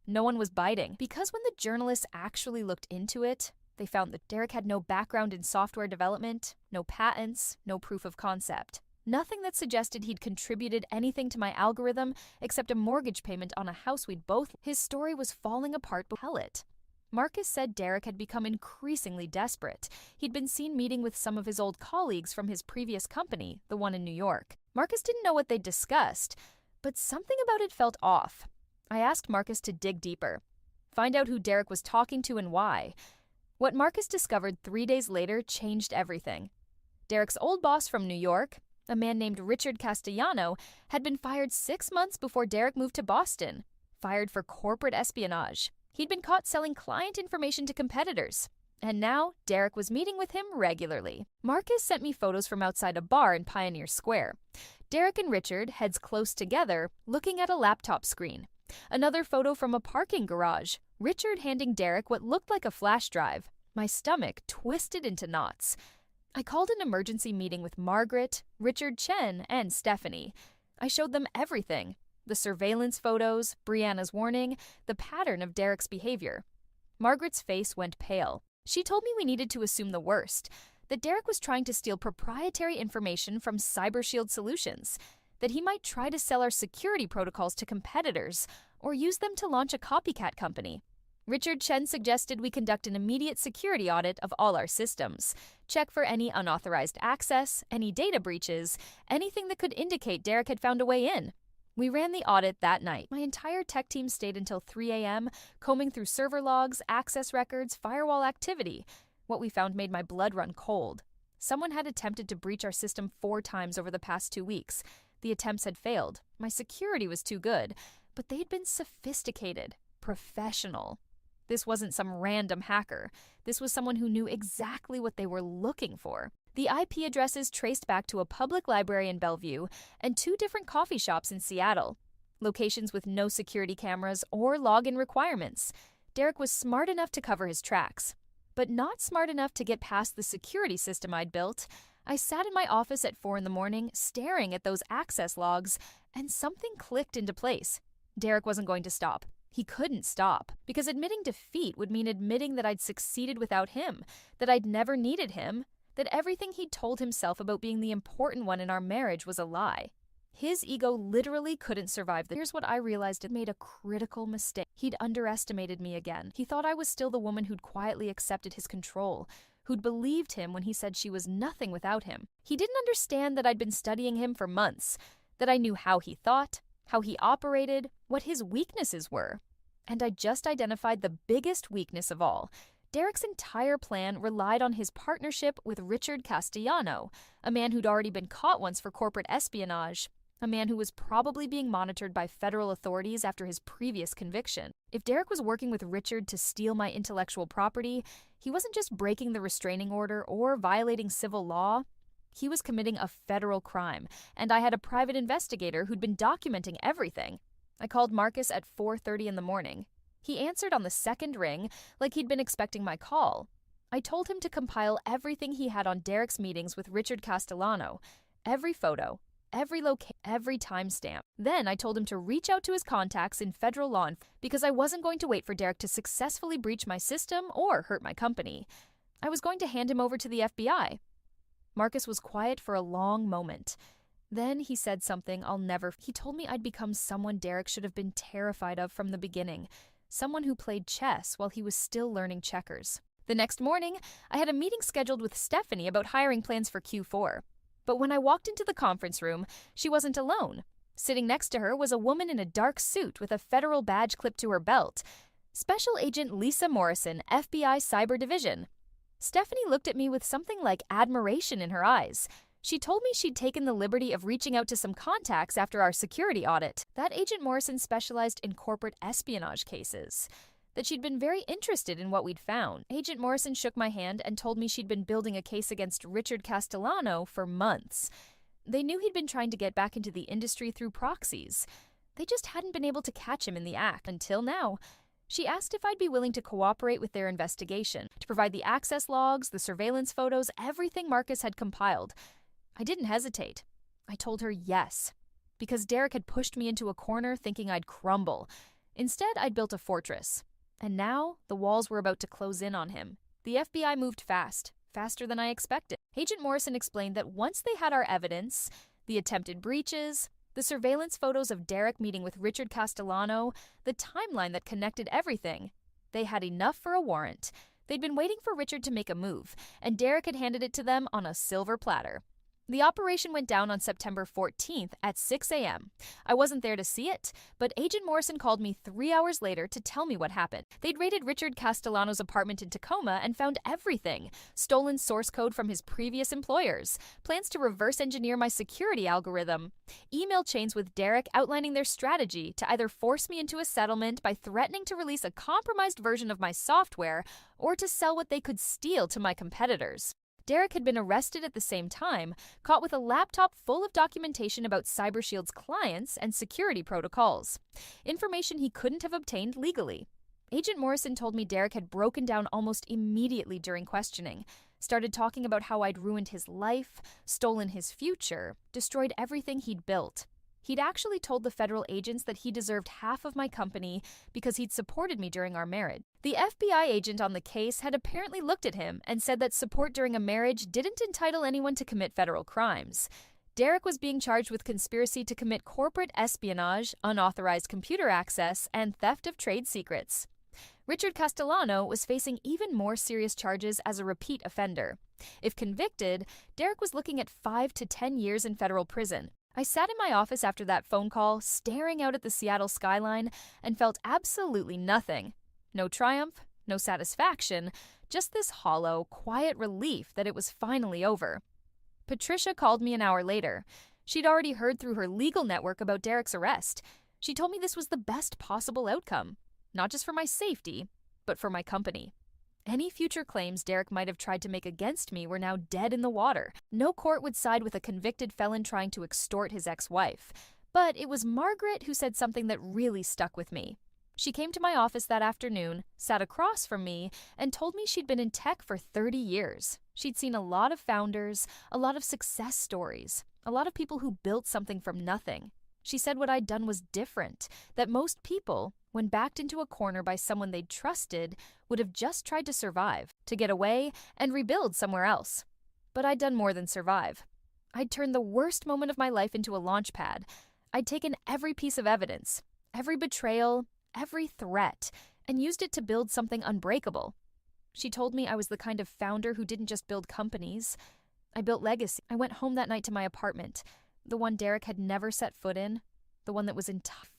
No one was biting, because when the journalists actually looked into it, they found that Derek had no background in software development, no patents, no proof of concept. Nothing that suggested he'd contributed anything to my algorithm except a mortgage payment on a house we'd both. His story was falling apart. Tell it. Marcus said Derek had become increasingly desperate. He'd been seen meeting with some of his old colleagues from his previous company, the one in New York. Marcus didn't know what they'd discussed, but something about it felt off. I asked Marcus to dig deeper, find out who Derek was talking to and why. What Marcus discovered 3 days later changed everything. Derek's old boss from New York, a man named Richard Castellano, had been fired 6 months before Derek moved to Boston, fired for corporate espionage. He'd been caught selling client information to competitors, and now Derek was meeting with him regularly. Marcus sent me photos from outside a bar in Pioneer Square. Derek and Richard, heads close together, looking at a laptop screen. Another photo from a parking garage, Richard handing Derek what looked like a flash drive. My stomach twisted into knots. I called an emergency meeting with Margaret, Richard Chen, and Stephanie. I showed them everything. The surveillance photos, Brianna's warning, the pattern of Derek's behavior. Margaret's face went pale. She told me we needed to assume the worst, that Derek was trying to steal proprietary information from CyberShield Solutions, that he might try to sell our security protocols to competitors or use them to launch a copycat company. Richard Chen suggested we conduct an immediate security audit of all our systems, check for any unauthorized access, any data breaches, anything that could indicate Derek had found a way in. We ran the audit that night. My entire tech team stayed until 3 a.m., combing through server logs, access records, firewall activity. What we found made my blood run cold. Someone had attempted to breach our system 4 times over the past 2 weeks. The attempts had failed. My security was too good, but they'd been sophisticated, professional. This wasn't some random hacker. This was someone who knew exactly what they were looking for. The IP addresses traced back to a public library in Bellevue and 2 different coffee shops in Seattle, locations with no security cameras or login requirements. Derek was smart enough to cover his tracks, but not smart enough to get past the security system I'd built. I sat in my office at 4 a.m, staring at those access logs, and something clicked into place. Derek wasn't going to stop. He couldn't stop, because admitting defeat would mean admitting that I'd succeeded without him, that I'd never needed him, that everything he'd told himself about being the important one in our marriage was a lie. His ego literally couldn't survive this. Here's what I realized: it made a critical mistake. He'd underestimated me again. He thought I was still the woman who'd quietly accepted his control, who'd believed him when he said she was nothing without him. He didn't understand that I'd been studying him for months, that I knew how he thought, how he operated, what his weaknesses were. And I just identified the biggest weakness of all. Derek's entire plan relied on his partnership with Richard Castellano, a man who'd already been caught once for corporate espionage, a man who was probably being monitored by federal authorities after his previous conviction. If Derek was working with Richard to steal my intellectual property, he wasn't just breaking the restraining order or violating civil law. He was committing a federal crime, and I had a private investigator who'd been documenting everything. I called Marcus at 4:30 in the morning. He answered on the second ring, like he'd been expecting my call. I told him to compile everything he had on Derek's meetings with Richard Castellano, every photo, every location, every timestamp. Then I told him to reach out to his contacts in federal law because I wasn't going to wait for Derek to successfully breach my system or hurt my company. I was going to hand him over to the FBI. Marcus was quiet for a long moment. Then he said something I'll never. He told me I'd become someone Derek should have been terrified of from the beginning, someone who played chess while he was still learning checkers. The next morning, I had a meeting scheduled with Stephanie about hiring plans for Q4. But when I walked into the conference room, she wasn't alone. Sitting next to her was a woman in a dark suit with a federal badge clipped to her belt. Special Agent Lisa Morrison, FBI Cyber Division. Stephanie looked at me with something like admiration in her eyes. She told me she'd taken the liberty of reaching out to some contacts after our security audit. That Agent Morrison specialized in corporate espionage cases. That she'd been very interested in what we'd found. Agent Morrison shook my hand and told me she'd been building a case against Richard Castellano for months. They knew he'd been trying to get back into the industry through proxies. They just hadn't been able to catch him in the act until now. She asked if I'd be willing to cooperate with their investigation, to provide the access logs, the surveillance photos, everything Marcus had compiled. I didn't hesitate. I told her yes, because Derek had pushed me into a corner thinking I'd crumble. Instead, I'd built a fortress. And now, the walls were about to close in on him. The FBI moved fast, faster than I expected. Agent Morrison explained that once they had our evidence, the attempted breaches, the surveillance photos of Derek meeting with Richard Castellano, the timeline that connected everything, they had enough for a warrant. They'd been waiting for Richard to make a move, and Derek had handed it to them on a silver platter. The operation went down on September 14th at 6 a.m. I wasn't there to see it, but Agent Morrison called me 3 hours later to tell me what happened. They'd raided Richard Castellano's apartment in Tacoma and found everything. Stolen source code from his previous employers, plans to reverse engineer my security algorithm, email chains with Derek outlining their strategy to either force me into a settlement by threatening to release a compromised version of my software or to sell what they could steal to my competitors. Derek had been arrested at the same time, caught with a laptop full of documentation about CyberShield's clients and security protocols, information he couldn't have obtained legally. Agent Morrison told me Derek had broken down almost immediately during questioning, started talking about how I'd ruined his life, stolen his future, destroyed everything he'd built. He'd actually told the federal agents that he deserved half of my company because he'd supported me during our marriage. The FBI agent on the case had apparently looked at him and said that support during a marriage didn't entitle anyone to commit federal crimes. Derek was being charged with conspiracy to commit corporate espionage, unauthorized computer access, and theft of trade secrets. Richard Castellano was facing even more serious charges as a repeat offender. If convicted, Derek was looking at 5 to 10 years in federal prison. I sat in my office after that phone call, staring out at the Seattle skyline, and felt absolutely nothing. No triumph, no satisfaction, just this hollow, quiet relief that it was finally over. Patricia called me an hour later. She'd already heard through her legal network about Derek's arrest. She told me this was the best possible outcome, not just for my safety, but for my company. Any future claims Derek might have tried to make against me were now dead in the water. No court would side with a convicted felon trying to extort his ex-wife. But it was Margaret who said something that really stuck with me. She came to my office that afternoon, sat across from me, and told me she'd been in tech for 30 years. She'd seen a lot of founders, a lot of success stories, a lot of people who built something from nothing. She said what I'd done was different, that most people, when backed into a corner by someone they'd trusted, would have just tried to survive, to get away, and rebuild somewhere else. But I'd done more than survive. I'd turned the worst moment of my life into a launch pad. I'd taken every piece of evidence, every betrayal, every threat, and used it to build something unbreakable. She told me I was the kind of founder who didn't just build companies. I built legacy. I went home that night to my apartment, the one Derek had never set foot in, the one that was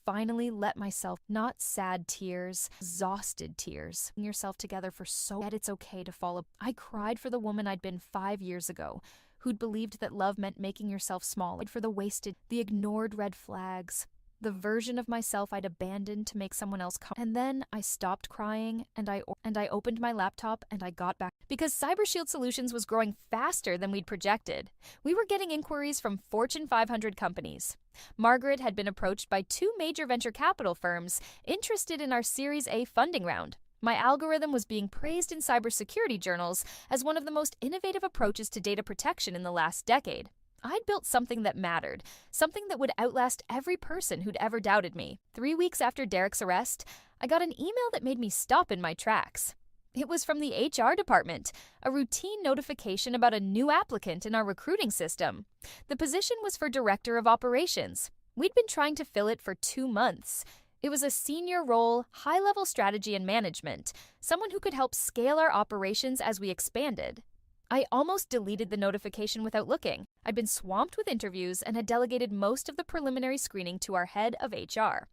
finally let myself, not sad tears, exhausted tears, yourself together for so that it's okay to fall apart. I cried for the woman I'd been 5 years ago, who'd believed that love meant making yourself small, for the wasted, the ignored red flags, the version of myself I'd abandoned to make someone else come. And then I stopped crying and I opened my laptop and I got back. Because CyberShield Solutions was growing faster than we'd projected. We were getting inquiries from Fortune 500 companies. Margaret had been approached by 2 major venture capital firms interested in our Series A funding round. My algorithm was being praised in cybersecurity journals as one of the most innovative approaches to data protection in the last decade. I'd built something that mattered, something that would outlast every person who'd ever doubted me. 3 weeks after Derek's arrest, I got an email that made me stop in my tracks. It was from the HR department, a routine notification about a new applicant in our recruiting system. The position was for Director of Operations. We'd been trying to fill it for 2 months. It was a senior role, high-level strategy and management, someone who could help scale our operations as we expanded. I almost deleted the notification without looking. I'd been swamped with interviews and had delegated most of the preliminary screening to our head of HR.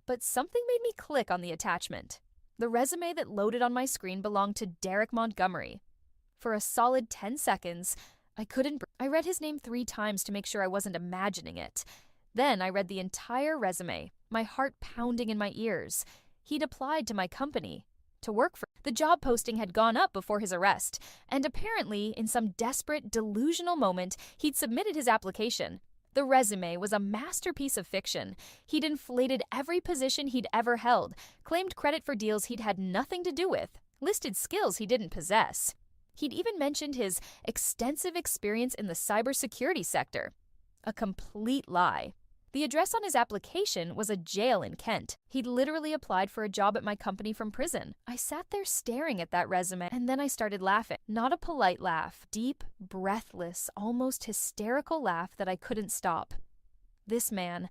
But something made me click on the attachment. The resume that loaded on my screen belonged to Derek Montgomery. For a solid 10 seconds, I read his name 3 times to make sure I wasn't imagining it. Then I read the entire resume, my heart pounding in my ears. He'd applied to my company to work for. The job posting had gone up before his arrest, and apparently, in some desperate, delusional moment, he'd submitted his application. The resume was a masterpiece of fiction. He'd inflated every position he'd ever held, claimed credit for deals he'd had nothing to do with, listed skills he didn't possess. He'd even mentioned his extensive experience in the cybersecurity sector. A complete lie. The address on his application was a jail in Kent. He'd literally applied for a job at my company from prison. I sat there staring at that resume, and then I started laughing. Not a polite laugh. Deep, breathless, almost hysterical laugh that I couldn't stop. This man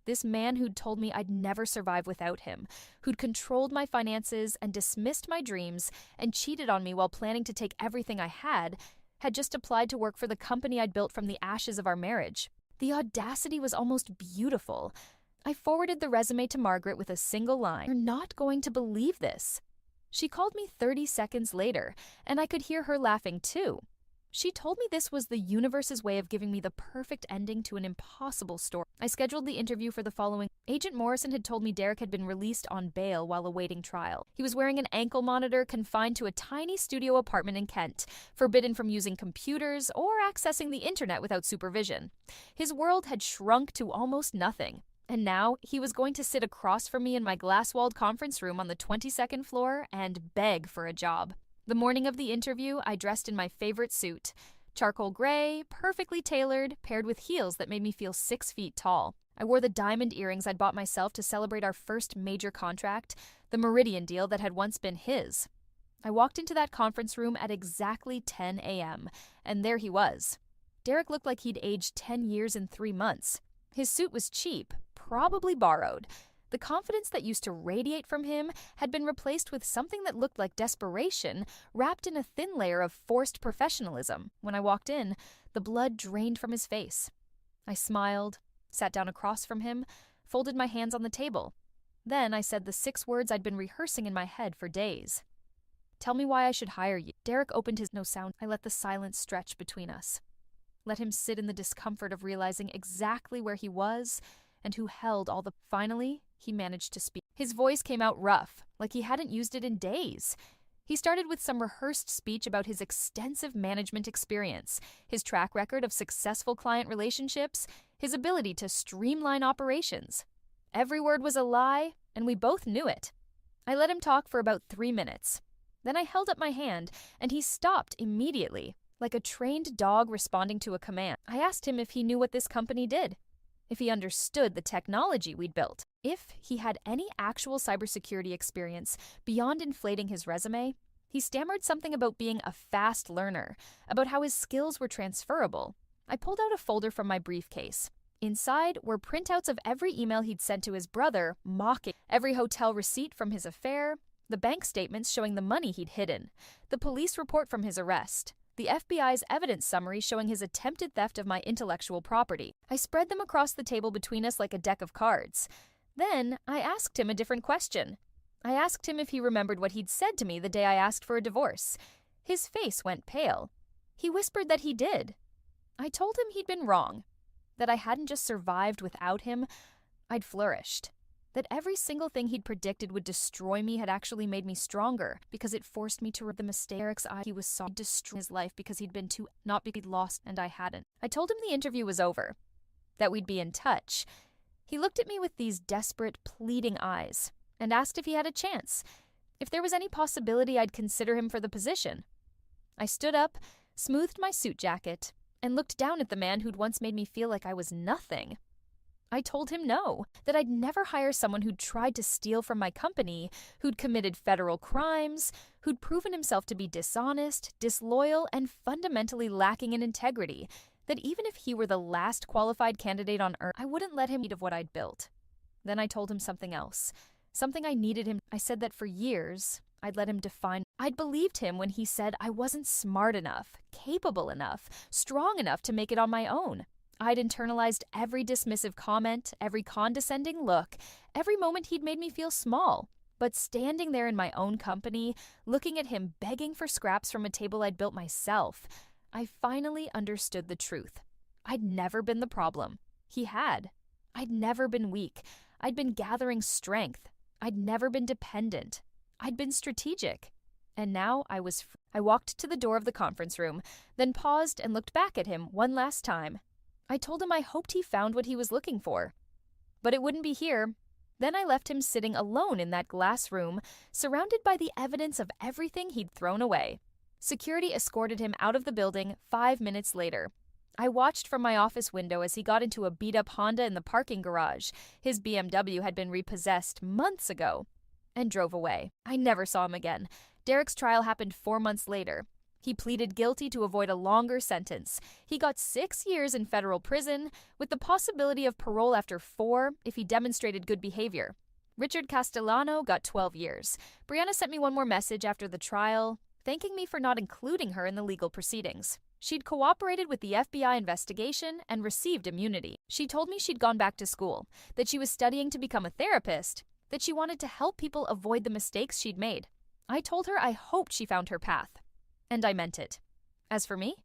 who'd told me I'd never survive without him, who'd controlled my finances and dismissed my dreams and cheated on me while planning to take everything I had just applied to work for the company I'd built from the ashes of our marriage. The audacity was almost beautiful. I forwarded the resume to Margaret with a single line. "You're not going to believe this." She called me 30 seconds later, and I could hear her laughing too. She told me this was the universe's way of giving me the perfect ending to an impossible story. I scheduled the interview for the following. Agent Morrison had told me Derek had been released on bail while awaiting trial. He was wearing an ankle monitor, confined to a tiny studio apartment in Kent, forbidden from using computers or accessing the internet without supervision. His world had shrunk to almost nothing. And now he was going to sit across from me in my glass-walled conference room on the 22nd floor and beg for a job. The morning of the interview, I dressed in my favorite suit. Charcoal gray, perfectly tailored, paired with heels that made me feel 6 feet tall. I wore the diamond earrings I'd bought myself to celebrate our first major contract, the Meridian deal that had once been his. I walked into that conference room at exactly 10 a.m., and there he was. Derek looked like he'd aged 10 years in 3 months. His suit was cheap, probably borrowed. The confidence that used to radiate from him had been replaced with something that looked like desperation, wrapped in a thin layer of forced professionalism. When I walked in, the blood drained from his face. I smiled, sat down across from him, folded my hands on the table. Then I said the 6 words I'd been rehearsing in my head for days. "Tell me why I should hire you." Derek opened his no sound. I let the silence stretch between us. Let him sit in the discomfort of realizing exactly where he was and who held all the... Finally, he managed to speak. His voice came out rough, like he hadn't used it in days. He started with some rehearsed speech about his extensive management experience, his track record of successful client relationships, his ability to streamline operations. Every word was a lie, and we both knew it. I let him talk for about 3 minutes. Then I held up my hand, and he stopped immediately, like a trained dog responding to a command. I asked him if he knew what this company did, if he understood the technology we'd built, if he had any actual cybersecurity experience beyond inflating his resume. He stammered something about being a fast learner, about how his skills were transferable. I pulled out a folder from my briefcase. Inside were printouts of every email he'd sent to his brother, mocking every hotel receipt from his affair, the bank statements showing the money he'd hidden, the police report from his arrest, the FBI's evidence summary showing his attempted theft of my intellectual property. I spread them across the table between us like a deck of cards. Then I asked him a different question. I asked him if he remembered what he'd said to me the day I asked for a divorce. His face went pale. He whispered that he did. I told him he'd been wrong, that I hadn't just survived without him, I'd flourished. That every single thing he'd predicted would destroy me had actually made me stronger because it forced me to the mistake. Derek's eye, he was so destroyed his life because he'd been too, not because he'd lost and I hadn't. I told him the interview was over, that we'd be in touch. He looked at me with these desperate, pleading eyes and asked if he had a chance, if there was any possibility I'd consider him for the position. I stood up, smoothed my suit jacket, and looked down at the man who'd once made me feel like I was nothing. I told him no, that I'd never hire someone who'd tried to steal from my company, who'd committed federal crimes, who'd proven himself to be dishonest, disloyal, and fundamentally lacking in integrity, that even if he were the last qualified candidate on earth, I wouldn't let him eat of what I'd built. Then I told him something else, something I needed him. I said that for years, I'd let him define. I'd believed him when he said I wasn't smart enough, capable enough, strong enough to make it on my own. I'd internalized every dismissive comment, every condescending look, every moment he'd made me feel small. But standing there in my own company, looking at him begging for scraps from a table I'd built myself, I finally understood the truth. I'd never been the problem. He had. I'd never been weak. I'd been gathering strength. I'd never been dependent. I'd been strategic. And now I was free. I walked to the door of the conference room, then paused and looked back at him one last time. I told him I hoped he found what he was looking for. But it wouldn't be here. Then I left him sitting alone in that glass room, surrounded by the evidence of everything he'd thrown away. Security escorted him out of the building 5 minutes later. I watched from my office window as he got into a beat-up Honda in the parking garage. His BMW had been repossessed months ago, and drove away. I never saw him again. Derek's trial happened 4 months later. He pleaded guilty to avoid a longer sentence. He got 6 years in federal prison, with the possibility of parole after 4 if he demonstrated good behavior. Richard Castellano got 12 years. Brianna sent me one more message after the trial, thanking me for not including her in the legal proceedings. She'd cooperated with the FBI investigation and received immunity. She told me she'd gone back to school, that she was studying to become a therapist, that she wanted to help people avoid the mistakes she'd made. I told her I hoped she found her path. And I meant it. As for me,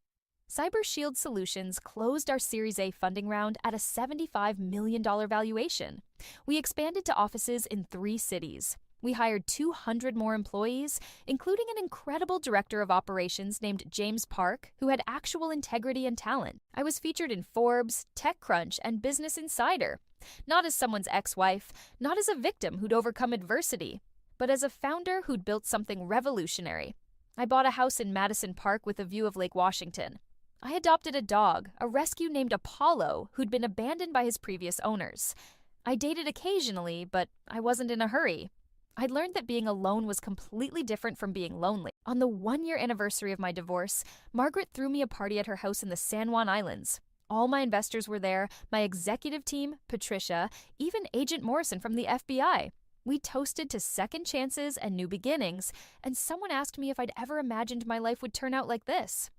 Cyber Shield Solutions closed our Series A funding round at a $75 million valuation. We expanded to offices in 3 cities. We hired 200 more employees, including an incredible director of operations named James Park, who had actual integrity and talent. I was featured in Forbes, TechCrunch, and Business Insider. Not as someone's ex-wife, not as a victim who'd overcome adversity, but as a founder who'd built something revolutionary. I bought a house in Madison Park with a view of Lake Washington. I adopted a dog, a rescue named Apollo, who'd been abandoned by his previous owners. I dated occasionally, but I wasn't in a hurry. I'd learned that being alone was completely different from being lonely. On the 1-year anniversary of my divorce, Margaret threw me a party at her house in the San Juan Islands. All my investors were there, my executive team, Patricia, even Agent Morrison from the FBI. We toasted to second chances and new beginnings, and someone asked me if I'd ever imagined my life would turn out like this.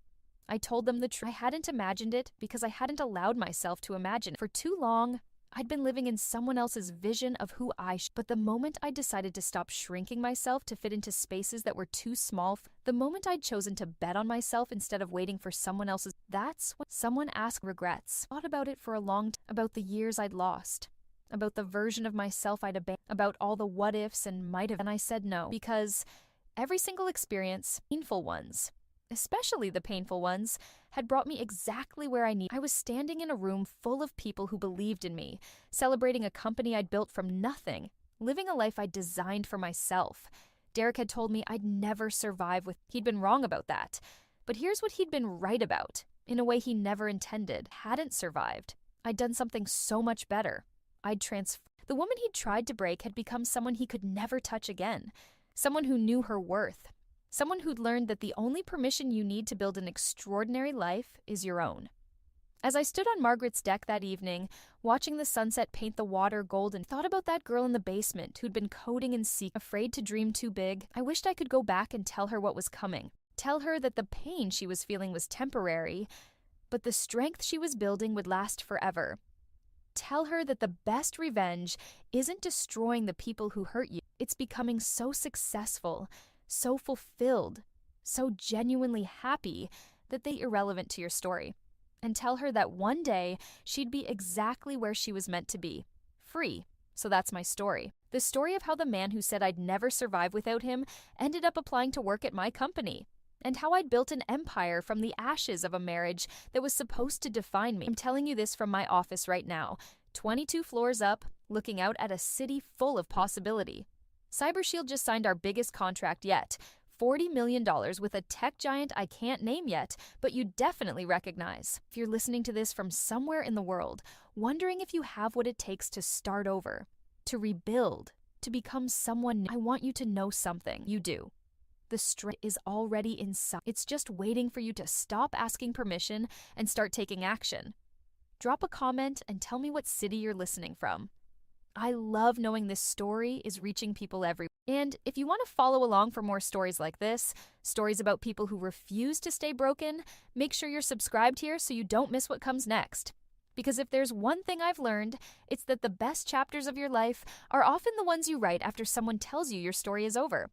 I told them the truth. I hadn't imagined it because I hadn't allowed myself to imagine it. For too long, I'd been living in someone else's vision of who I should. But the moment I decided to stop shrinking myself to fit into spaces that were too small, the moment I'd chosen to bet on myself instead of waiting for someone else's, that's when someone asked regrets. I thought about it for a long time, about the years I'd lost, about the version of myself I'd abandoned, about all the what ifs and might have, and I said no, because every single experience, painful ones, especially the painful ones, had brought me exactly where I needed. I was standing in a room full of people who believed in me, celebrating a company I'd built from nothing, living a life I'd designed for myself. Derek had told me I'd never survive with. He'd been wrong about that. But here's what he'd been right about, in a way he never intended. Hadn't survived. I'd done something so much better. I'd transformed. The woman he'd tried to break had become someone he could never touch again. Someone who knew her worth. Someone who'd learned that the only permission you need to build an extraordinary life is your own. As I stood on Margaret's deck that evening, watching the sunset paint the water golden, thought about that girl in the basement who'd been coding and afraid to dream too big. I wished I could go back and tell her what was coming. Tell her that the pain she was feeling was temporary, but the strength she was building would last forever. Tell her that the best revenge isn't destroying the people who hurt you. It's becoming so successful, so fulfilled, so genuinely happy that they're irrelevant to your story. and tell her that one day she'd be exactly where she was meant to be, free. So that's my story. The story of how the man who said I'd never survive without him ended up applying to work at my company, and how I'd built an empire from the ashes of a marriage that was supposed to define me. I'm telling you this from my office right now, 22 floors up, looking out at a city full of possibility. CyberShield just signed our biggest contract yet, $40 million with a tech giant I can't name yet, but you definitely recognize. If you're listening to this from somewhere in the world, wondering if you have what it takes to start over, to rebuild, to become someone new, I want you to know something. You do. The strength is already inside. It's just waiting for you to stop asking permission and start taking action. Drop a comment and tell me what city you're listening from. I love knowing this story is reaching people everywhere. And if you want to follow along for more stories like this, stories about people who refuse to stay broken, make sure you're subscribed here so you don't miss what comes next. Because if there's one thing I've learned, it's that the best chapters of your life are often the ones you write after someone tells you your story is over.